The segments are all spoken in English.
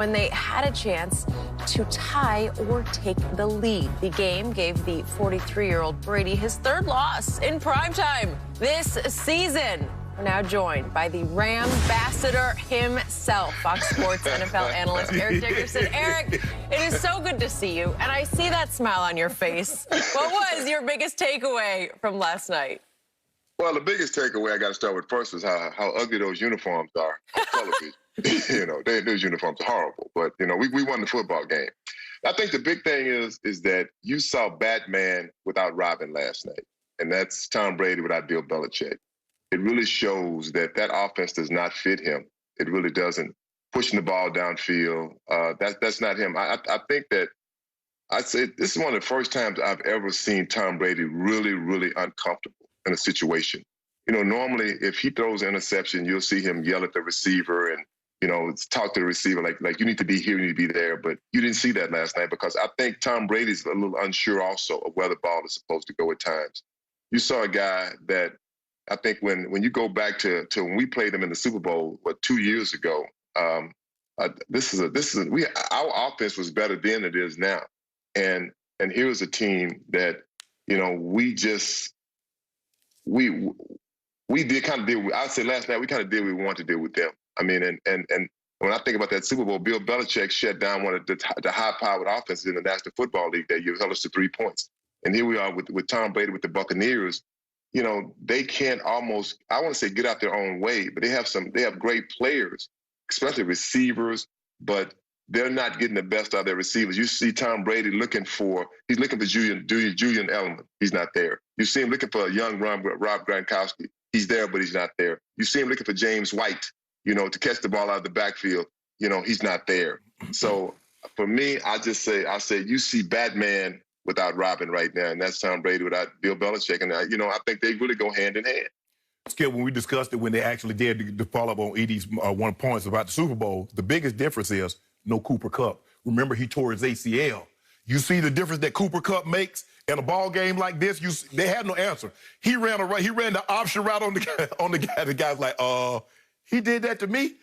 when they had a chance to tie or take the lead. The game gave the 43-year-old Brady his third loss in primetime this season. We're now joined by the Ram ambassador himself, Fox Sports NFL analyst Eric Dickerson. Eric, it is so good to see you, and I see that smile on your face. What was your biggest takeaway from last night? Well, the biggest takeaway I got to start with first is how ugly those uniforms are on television. Those uniforms are horrible. But, we won the football game. I think the big thing is that you saw Batman without Robin last night, and that's Tom Brady without Bill Belichick. It really shows that offense does not fit him. It really doesn't. Pushing the ball downfield, that's not him. I think that I'd say this is one of the first times I've ever seen Tom Brady really, really uncomfortable in a situation. Normally if he throws an interception, you'll see him yell at the receiver and, talk to the receiver like you need to be here, you need to be there. But you didn't see that last night because I think Tom Brady's a little unsure also of where the ball is supposed to go at times. You saw a guy that I think when you go back to when we played them in the Super Bowl, 2 years ago, our offense was better then than it is now. And here's a team that, we did kind of deal with, I'd say last night, we kind of did what we wanted to do with them. I mean, and when I think about that Super Bowl, Bill Belichick shut down one of the high-powered offenses in the National Football League that year, held us to 3 points. And here we are with Tom Brady with the Buccaneers. They can't almost, I want to say get out their own way, but they have great players, especially receivers, but they're not getting the best out of their receivers. You see Tom Brady looking for Julian Edelman. He's not there. You see him looking for a young Rob Gronkowski. He's there, but he's not there. You see him looking for James White, to catch the ball out of the backfield. He's not there. So for me, I say you see Batman without Robin right now, and that's Tom Brady without Bill Belichick. And, I think they really go hand in hand. Skip, when we discussed it, when they actually did the follow-up on Edie's 1 points about the Super Bowl, the biggest difference is no Cooper Kupp. Remember, he tore his ACL. You see the difference that Cooper Kupp makes in a ball game like this? They had no answer. He ran the option route on the guy. The guy's like, he did that to me?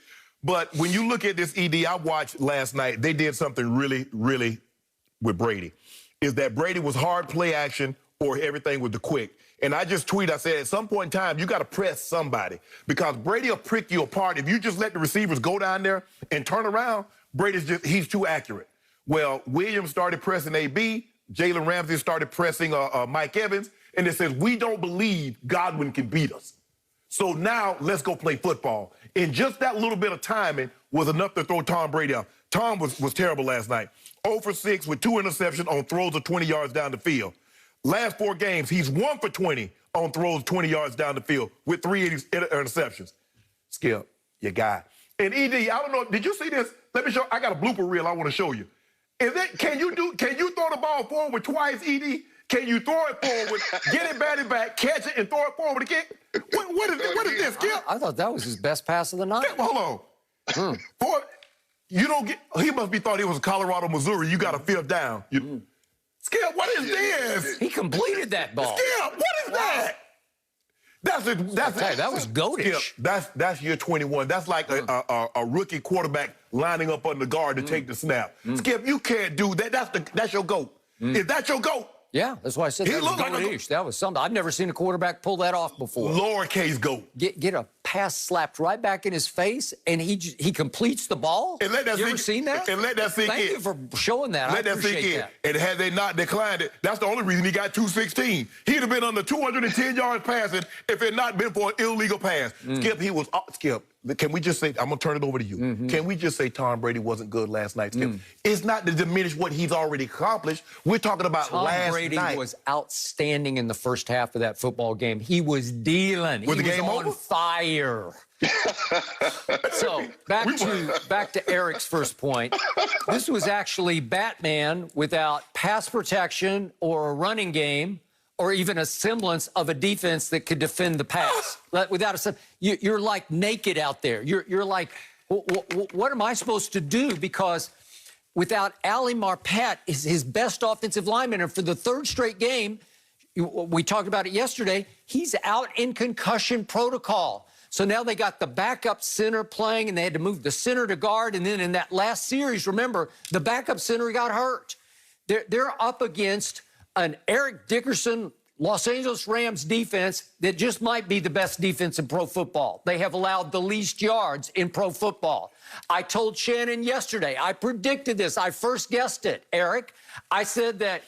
But when you look at this, Ed, I watched last night, they did something really, really with Brady. Is that Brady was hard play action or everything with the quick. And I just tweeted, I said, at some point in time, you got to press somebody because Brady will prick you apart. If you just let the receivers go down there and turn around, he's too accurate. Well, Williams started pressing AB, Jalen Ramsey started pressing Mike Evans, and it says, we don't believe Godwin can beat us. So now let's go play football. And just that little bit of timing was enough to throw Tom Brady out. Tom was terrible last night. 0 for 6 with 2 interceptions on throws of 20 yards down the field. Last 4 games, he's 1 for 20 on throws 20 yards down the field with 3 interceptions. Skip, your guy. And ED, I don't know, did you see this? Let me show, I got a blooper reel I want to show you. Can you throw the ball forward twice, ED? Can you throw it forward, get it batted back, catch it, and throw it forward again? What is this, Skip? I thought that was his best pass of the night. Skip, hold on. Boy, he must be thought it was Colorado, Missouri. You got to field down. Skip, what is this? He completed that ball. Skip, what is that? That was goatish. Skip, that's year 21. That's like a rookie quarterback lining up on the guard to take the snap. Skip, you can't do that. That's your GOAT. Is that your GOAT? Yeah, that's why I said that was goatish. That was something. I've never seen a quarterback pull that off before. Lowercase GOAT. Get a pass slapped right back in his face, and he completes the ball. And let that you ever seen that? And let that sink in. Thank you for showing that. Let that sink in. And had they not declined it, that's the only reason he got 216. He'd have been under 210 yards passing if it had not been for an illegal pass. Skip, Skip, can we just say, I'm going to turn it over to you. Can we just say Tom Brady wasn't good last night, Skip? It's not to diminish what he's already accomplished. We're talking about last night. Tom Brady was outstanding in the first half of that football game. He was dealing. Was the game on over? Fire. So back to Eric's first point. This was actually Batman without pass protection or a running game or even a semblance of a defense that could defend the pass. You're like naked out there. You're like, what am I supposed to do? Because without Ali Marpet, is his best offensive lineman, and for the 3rd straight game, we talked about it yesterday, he's out in concussion protocol. So now they got the backup center playing, and they had to move the center to guard. And then in that last series, remember, the backup center got hurt. They're up against an Eric Dickerson Los Angeles Rams defense that just might be the best defense in pro football. They have allowed the least yards in pro football. I told Shannon yesterday, I predicted this. I first guessed it, Eric. I said that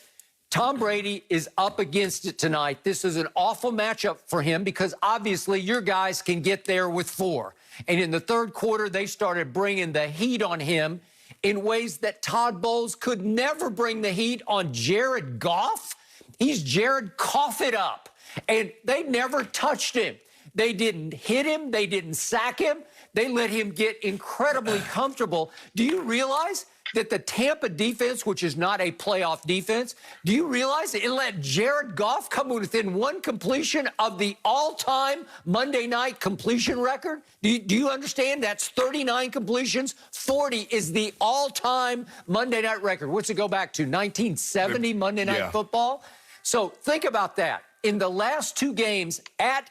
Tom Brady is up against it tonight. This is an awful matchup for him because obviously your guys can get there with 4. And in the third quarter, they started bringing the heat on him in ways that Todd Bowles could never bring the heat on Jared Goff. He's Jared Cough it up. And they never touched him. They didn't hit him. They didn't sack him. They let him get incredibly comfortable. Do you realize that the Tampa defense, which is not a playoff defense, do you realize it let Jared Goff come within 1 completion of the all-time Monday night completion record? Do you understand? That's 39 completions. 40 is the all-time Monday night record. What's it go back to? 1970 Monday Night Football? So think about that. In the last 2 games at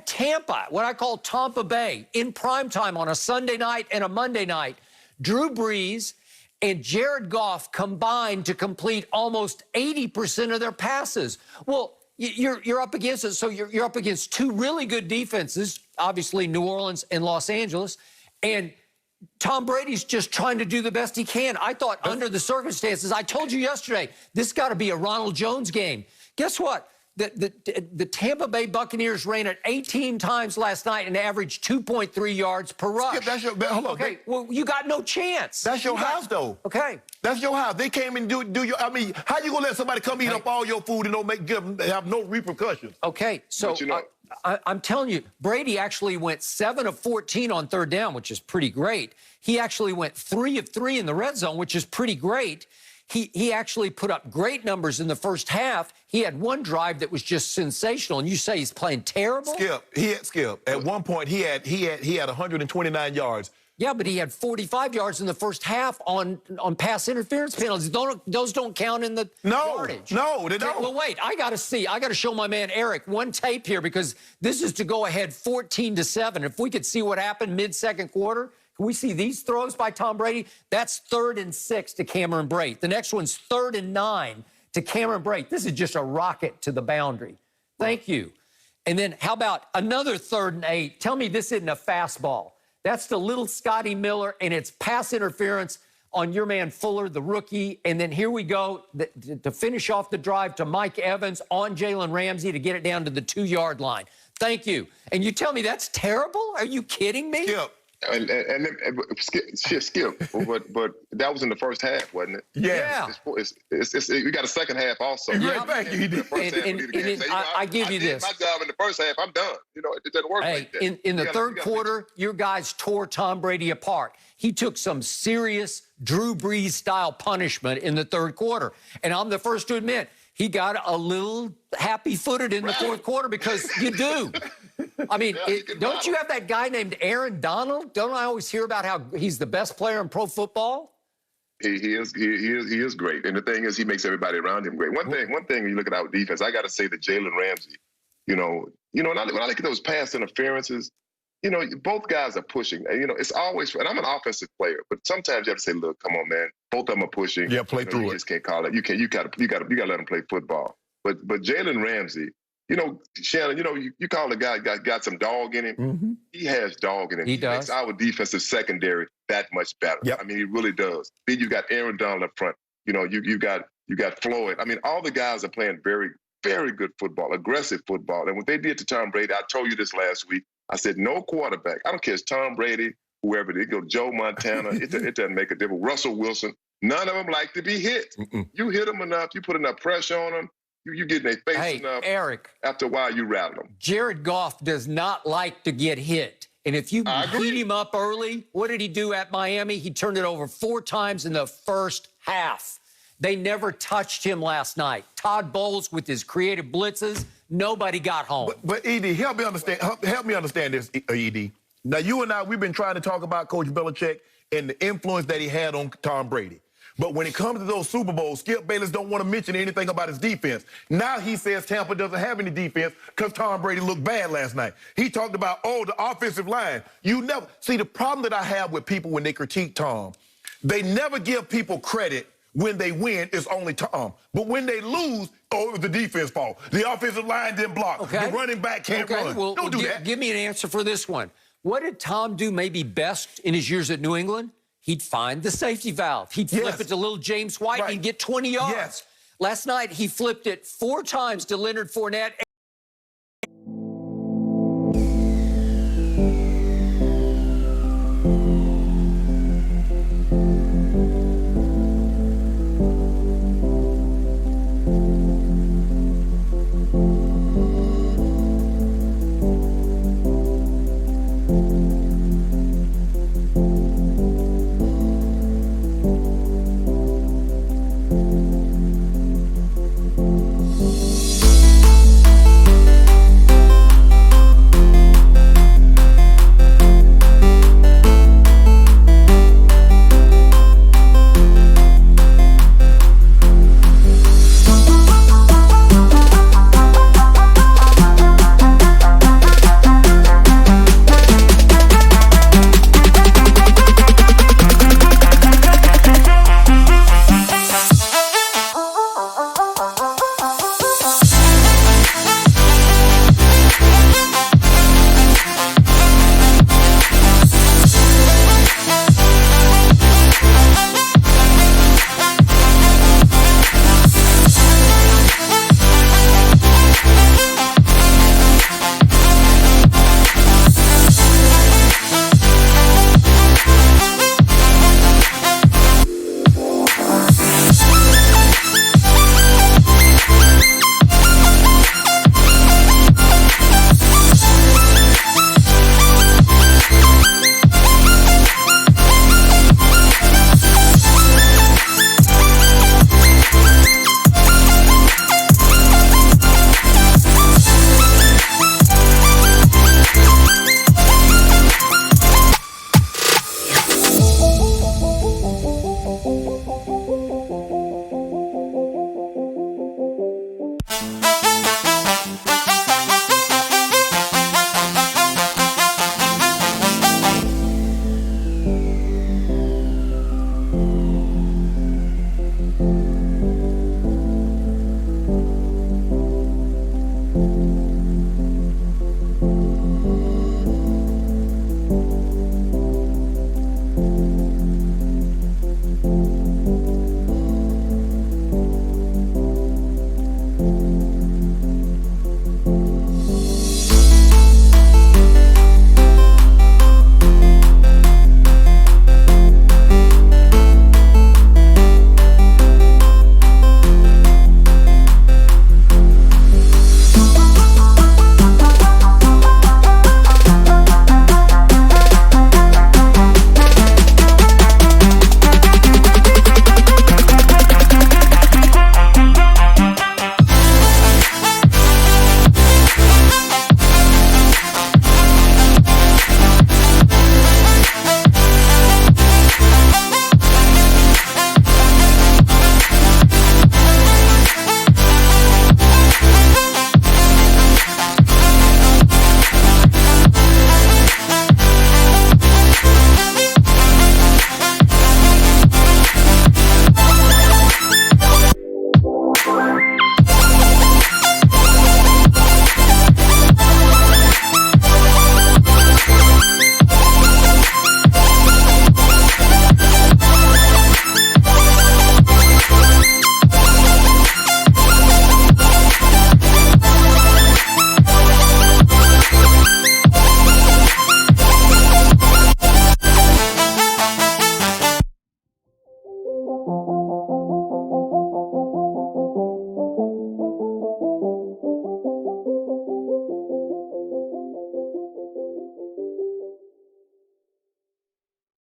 Tampa, what I call Tampa Bay, in primetime on a Sunday night and a Monday night, Drew Brees and Jared Goff combined to complete almost 80% of their passes. Well, you're up against it. So you're up against 2 really good defenses, obviously New Orleans and Los Angeles, and Tom Brady's just trying to do the best he can. I thought under the circumstances, I told you yesterday, this got to be a Ronald Jones game. Guess what? The Tampa Bay Buccaneers ran it 18 times last night and averaged 2.3 yards per rush. Skip, that's your, hold on. Okay, well, you got no chance. That's your house, though. Okay. That's your house. They came and do your, I mean, how you going to let somebody come eat up all your food and have no repercussions? Okay, so you know, I'm telling you, Brady actually went 7 of 14 on third down, which is pretty great. He actually went 3 of 3 in the red zone, which is pretty great. He actually put up great numbers in the first half. He had 1 drive that was just sensational, and you say he's playing terrible? Skip. At one point, he had 129 yards. Yeah, but he had 45 yards in the first half on pass interference penalties. Those don't count in the yardage. No, they don't. Well, wait, I got to show my man Eric 1 tape here because this is to go ahead 14-7. If we could see what happened mid-second quarter, can we see these throws by Tom Brady? That's 3rd and 6 to Cameron Brate. The next one's 3rd and 9 to Cameron Brate. This is just a rocket to the boundary. Thank you. And then how about another 3rd and 8? Tell me this isn't a fastball. That's the little Scotty Miller, and it's pass interference on your man Fuller, the rookie. And then here we go to finish off the drive to Mike Evans on Jalen Ramsey to get it down to the 2-yard line. Thank you. And you tell me that's terrible? Are you kidding me? Skip. Skip. But that was in the first half, wasn't it? Yeah. We got a second half also. Yeah, thank you. I give you this. My job in the first half, I'm done. You know, it doesn't work like that. In the third quarter, your guys tore Tom Brady apart. He took some serious Drew Brees-style punishment in the third quarter. And I'm the first to admit, he got a little happy-footed in the fourth quarter because you do. I mean, don't you have that guy named Aaron Donald? Don't I always hear about how he's the best player in pro football? He is great. And the thing is, he makes everybody around him great. One thing, when you look at our defense, I got to say that Jalen Ramsey, when I look at those pass interferences, both guys are pushing. It's always, and I'm an offensive player, but sometimes you have to say, look, come on, man, both of them are pushing. Yeah, play through it. You just can't call it. You got to let them play football. But Jalen Ramsey, Shannon, you call the guy got some dog in him. Mm-hmm. He has dog in him. He does. Makes our defensive secondary that much better. Yep. I mean, he really does. Then you got Aaron Donald up front. You got Floyd. I mean, all the guys are playing very, very good football, aggressive football. And what they did to Tom Brady, I told you this last week. I said, no quarterback. I don't care if it's Tom Brady, whoever. They go Joe Montana. It doesn't make a difference. Russell Wilson. None of them like to be hit. Mm-mm. You hit them enough. You put enough pressure on them. You get in their face enough. Eric. After a while, you rattle them. Jared Goff does not like to get hit. And if you beat him up early, what did he do at Miami? He turned it over 4 times in the first half. They never touched him last night. Todd Bowles with his creative blitzes, nobody got home. But Ed, help me understand this, Ed. Now, you and I, we've been trying to talk about Coach Belichick and the influence that he had on Tom Brady. But when it comes to those Super Bowls, Skip Bayless don't want to mention anything about his defense. Now he says Tampa doesn't have any defense because Tom Brady looked bad last night. He talked about, the offensive line. You never see the problem that I have with people when they critique Tom. They never give people credit when they win. It's only Tom. But when they lose, it was the defense fault. The offensive line didn't block. Okay. The running back can't run. Well, don't do that. Give me an answer for this one. What did Tom do maybe best in his years at New England? He'd find the safety valve. He'd flip it to little James White and he'd get 20 yards. Yes. Last night, he flipped it 4 times to Leonard Fournette.